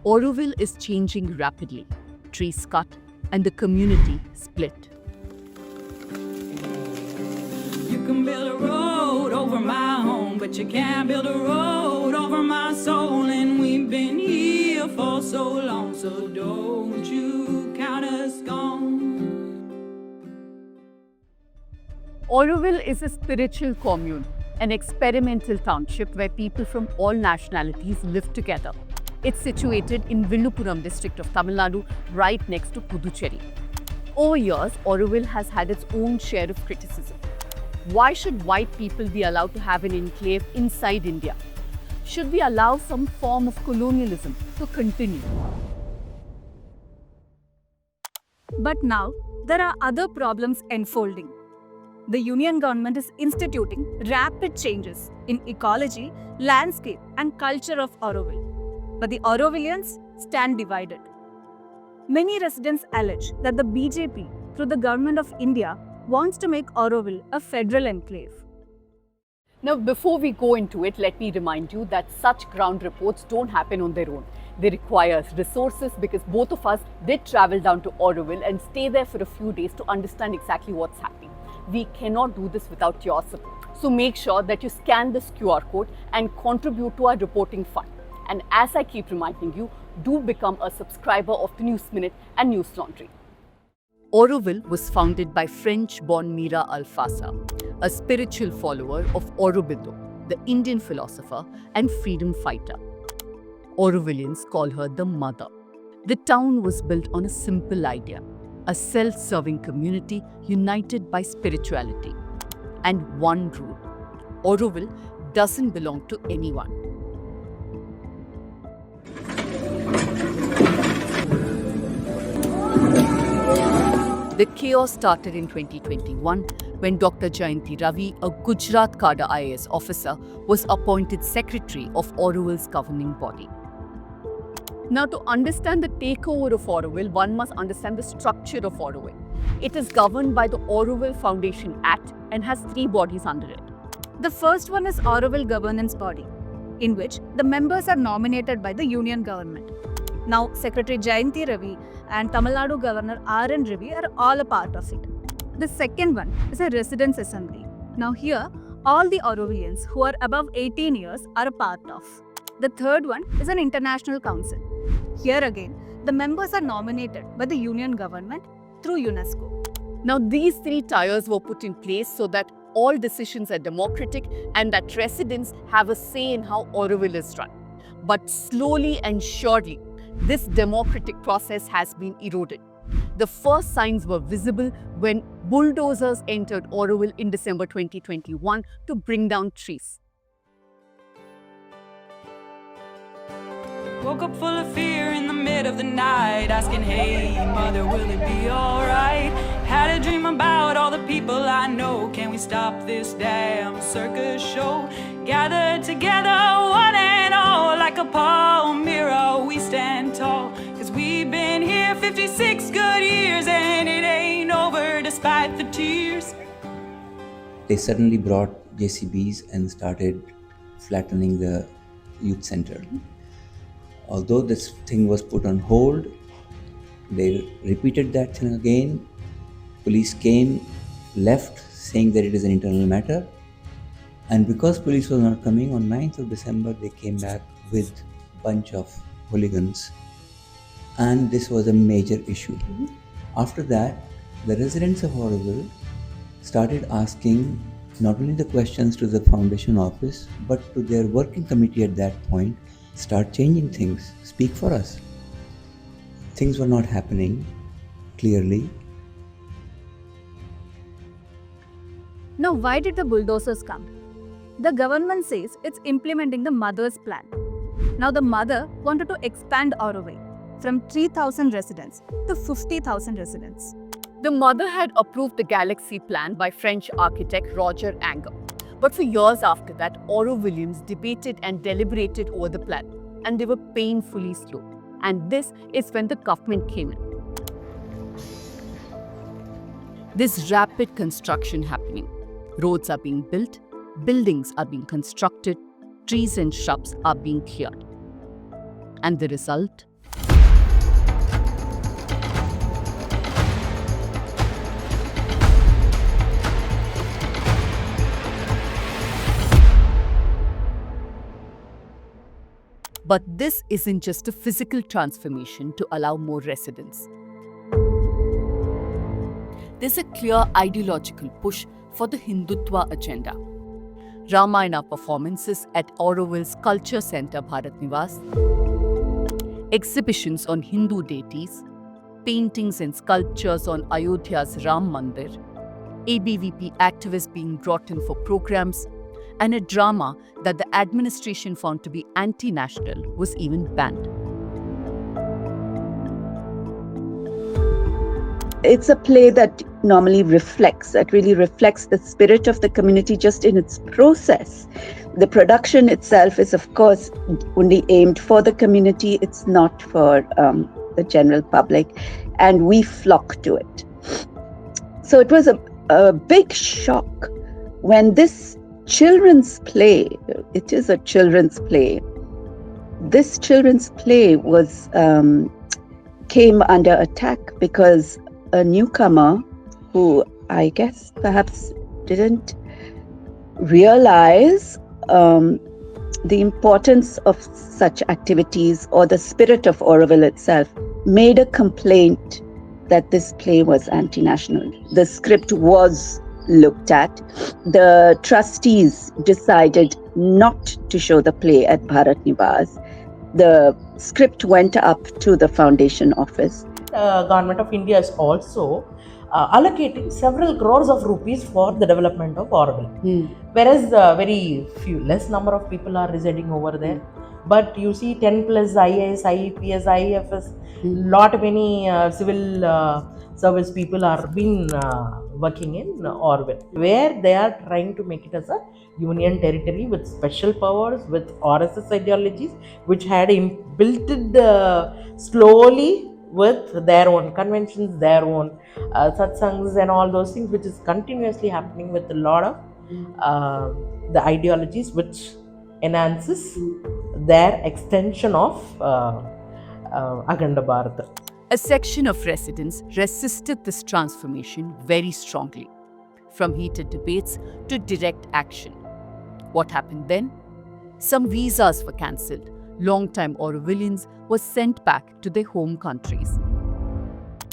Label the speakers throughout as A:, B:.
A: Auroville is changing rapidly. Trees cut and the community split.
B: You can build a road over my home, but you can't build a road over my soul. And we've been here for so long, so don't you count us gone.
A: Auroville is a spiritual commune, an experimental township where people from all nationalities live together. It's situated in Villupuram district of Tamil Nadu, right next to Puducherry. Over years, Auroville has had its own share of criticism. Why should white people be allowed to have an enclave inside India? Should we allow some form of colonialism to continue?
C: But now, there are other problems unfolding. The union government is instituting rapid changes in ecology, landscape, and culture of Auroville. But the Aurovillians stand divided. Many residents allege that the BJP, through the Government of India, wants to make Auroville a federal enclave.
A: Now, before we go into it, let me remind you that such ground reports don't happen on their own. They require resources because both of us did travel down to Auroville and stay there for a few days to understand exactly what's happening. We cannot do this without your support. So make sure that you scan this QR code and contribute to our reporting fund. And as I keep reminding you, do become a subscriber of the News Minute and News Laundry. Auroville was founded by French-born Mira Alfassa, a spiritual follower of Aurobindo, the Indian philosopher and freedom fighter. Aurovillians call her the Mother. The town was built on a simple idea, a self-serving community united by spirituality. And one rule, Auroville doesn't belong to anyone. The chaos started in 2021 when Dr. Jayanti Ravi, a Gujarat cadre IAS officer, was appointed secretary of Auroville's governing body. Now, to understand the takeover of Auroville, one must understand the structure of Auroville. It is governed by the Auroville Foundation Act and has 3 bodies under it.
C: The first one is Auroville Governance Body, in which the members are nominated by the union government. Now, Secretary Jayanti Ravi and Tamil Nadu Governor R.N. Ravi are all a part of it. The second one is a residents' assembly. Now here, all the Aurovillians who are above 18 years are a part of. The third one is an international council. Here again, the members are nominated by the union government through UNESCO.
A: Now, these 3 tiers were put in place so that all decisions are democratic and that residents have a say in how Auroville is run. But slowly and surely, this democratic process has been eroded. The first signs were visible when bulldozers entered Auroville in December 2021 to bring down trees.
B: Woke up full of fear in the mid of the night, asking, hey, mother, will it be alright? Had a dream about all the people I know. Can we stop this damn circus show? Gathered together, one and all, like a Palmyra, we stand tall. Cause we've been here 56 good years, and it ain't over despite the tears.
D: They suddenly brought JCBs and started flattening the youth center. Although this thing was put on hold, they repeated that thing again. Police came, left, saying that it is an internal matter. And because police was not coming, on 9th of December, they came back with a bunch of hooligans. And this was a major issue. After that, the residents of Auroville started asking not only the questions to the foundation office, but to their working committee at that point, start changing things, speak for us. Things were not happening clearly.
C: Now, why did the bulldozers come? The government says it's implementing the mother's plan. Now, the mother wanted to expand Auroville from 3,000 residents to 50,000 residents.
A: The mother had approved the Galaxy plan by French architect Roger Anger. But for years after that, Aurovillians debated and deliberated over the plan, and they were painfully slow. And this is when the government came in. This rapid construction happening. Roads are being built, buildings are being constructed, trees and shrubs are being cleared. And the result? But this isn't just a physical transformation to allow more residents. There's a clear ideological push for the Hindutva agenda. Ramayana performances at Auroville's Culture Centre Bharat Niwas, exhibitions on Hindu deities, paintings and sculptures on Ayodhya's Ram Mandir, ABVP activists being brought in for programs, and a drama that the administration found to be anti-national was even banned.
E: It's a play that normally really reflects the spirit of the community just in its process. The production itself is, of course, only aimed for the community. It's not for the general public, and we flock to it. So it was a big shock when this children's play, it is a children's play, this children's play was came under attack because a newcomer who I guess perhaps didn't realize the importance of such activities or the spirit of Auroville itself made a complaint that this play was anti-national. The script was looked at. The trustees decided not to show the play at Bharat Niwas. The script went up to the foundation office.
F: Government of India is also allocating several crores of rupees for the development of Auroville. Whereas very few, less number of people are residing over there. But you see 10 plus IAS, IEPS, IEFS, lot many civil service people are been working in Auroville, where they are trying to make it as a union territory with special powers, with RSS ideologies, which had built it slowly with their own conventions, their own satsangs and all those things, which is continuously happening with a lot of the ideologies which enhances their extension of Akhanda Bharata.
A: A section of residents resisted this transformation very strongly, from heated debates to direct action. What happened then? Some visas were cancelled. Long-time Aurovillians were sent back to their home countries.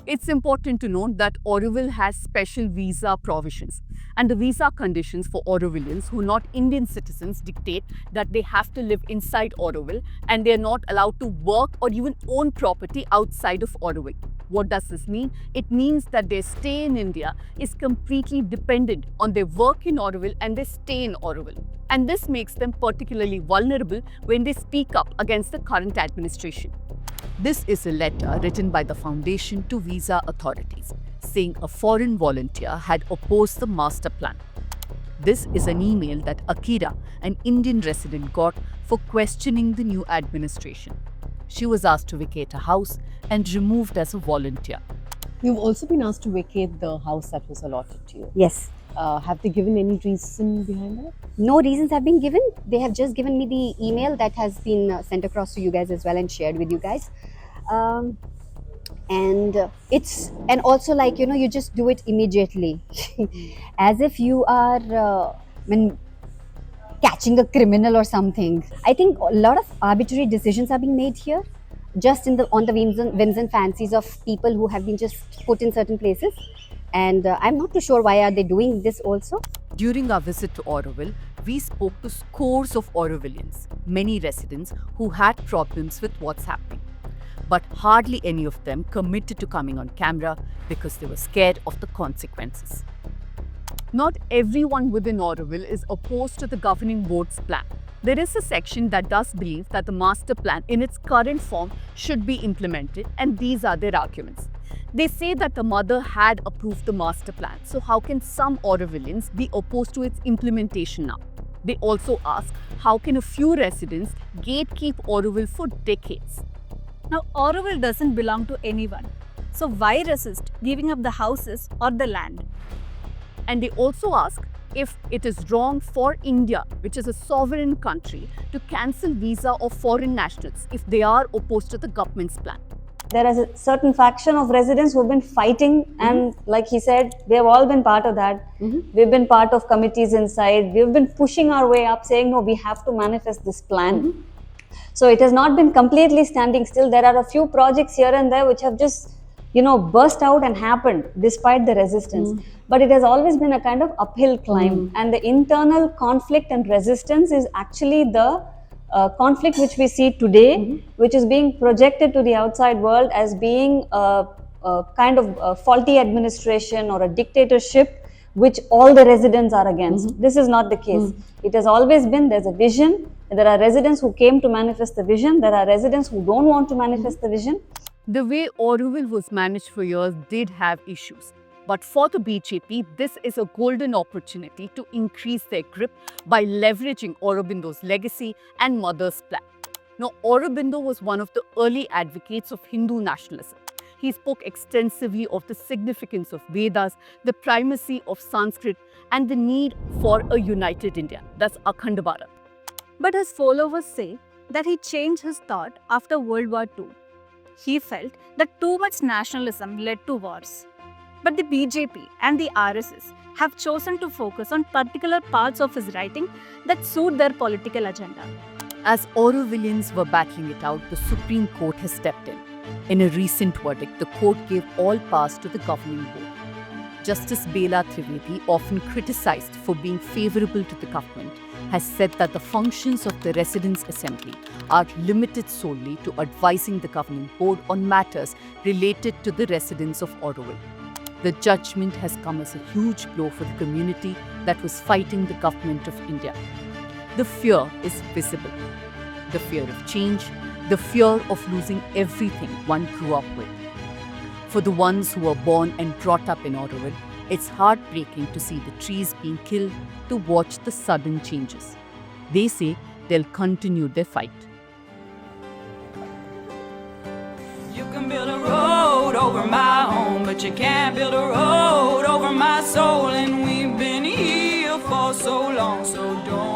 A: It's important to note that Auroville has special visa provisions, and the visa conditions for Aurovillians who are not Indian citizens dictate that they have to live inside Auroville and they are not allowed to work or even own property outside of Auroville. What does this mean? It means that their stay in India is completely dependent on their work in Auroville and their stay in Auroville. And this makes them particularly vulnerable when they speak up against the current administration. This is a letter written by the foundation to visa authorities, saying a foreign volunteer had opposed the master plan. This is an email that Akira, an Indian resident, got for questioning the new administration. She was asked to vacate a house and removed as a volunteer.
G: You've also been asked to vacate the house that was allotted to you.
H: Yes.
G: Have they given any reason behind that?
H: No reasons have been given. They have just given me the email that has been sent across to you guys as well and shared with you guys. And also like, you just do it immediately as if you are catching a criminal or something. I think a lot of arbitrary decisions are being made here, just on the whims and fancies of people who have been just put in certain places. And I'm not too sure why are they doing this also.
A: During our visit to Auroville, we spoke to scores of Aurovillians, many residents who had problems with what's happening. But hardly any of them committed to coming on camera because they were scared of the consequences. Not everyone within Auroville is opposed to the governing board's plan. There is a section that does believe that the master plan in its current form should be implemented, and these are their arguments. They say that the mother had approved the master plan, so how can some Aurovillians be opposed to its implementation now? They also ask, how can a few residents gatekeep Auroville for decades?
C: Now, Auroville doesn't belong to anyone. So why resist giving up the houses or the land?
A: And they also ask if it is wrong for India, which is a sovereign country, to cancel visa of foreign nationals if they are opposed to the government's plan.
I: There is a certain faction of residents who have been fighting, and like he said, they have all been part of that. We've been part of committees inside. We've been pushing our way up, saying, no, we have to manifest this plan. So it has not been completely standing still. There are a few projects here and there which have just, burst out and happened despite the resistance. But it has always been a kind of uphill climb. And the internal conflict and resistance is actually the conflict which we see today, which is being projected to the outside world as being a kind of faulty administration or a dictatorship which all the residents are against. This is not the case. It has always been there's a vision. There are residents who came to manifest the vision. There are residents who don't want to manifest the vision.
A: The way Auroville was managed for years did have issues. But for the BJP, this is a golden opportunity to increase their grip by leveraging Aurobindo's legacy and mother's plan. Now, Aurobindo was one of the early advocates of Hindu nationalism. He spoke extensively of the significance of Vedas, the primacy of Sanskrit, and the need for a united India, thus Akhand Bharat.
C: But his followers say that he changed his thought after World War II. He felt that too much nationalism led to wars. But the BJP and the RSS have chosen to focus on particular parts of his writing that suit their political agenda.
A: As Aurovillians were battling it out, the Supreme Court has stepped in. In a recent verdict, the court gave all powers to the governing board. Justice Bela Trivedi, often criticized for being favorable to the government, has said that the functions of the Residents' Assembly are limited solely to advising the governing board on matters related to the residents of Auroville. The judgment has come as a huge blow for the community that was fighting the government of India. The fear is visible. The fear of change, the fear of losing everything one grew up with. For the ones who were born and brought up in Auroville, it's heartbreaking to see the trees being killed to watch the sudden changes. They say they'll continue their fight.
B: You can build a road over my home, but you can't build a road over my soul. And we've been here for so long, so don't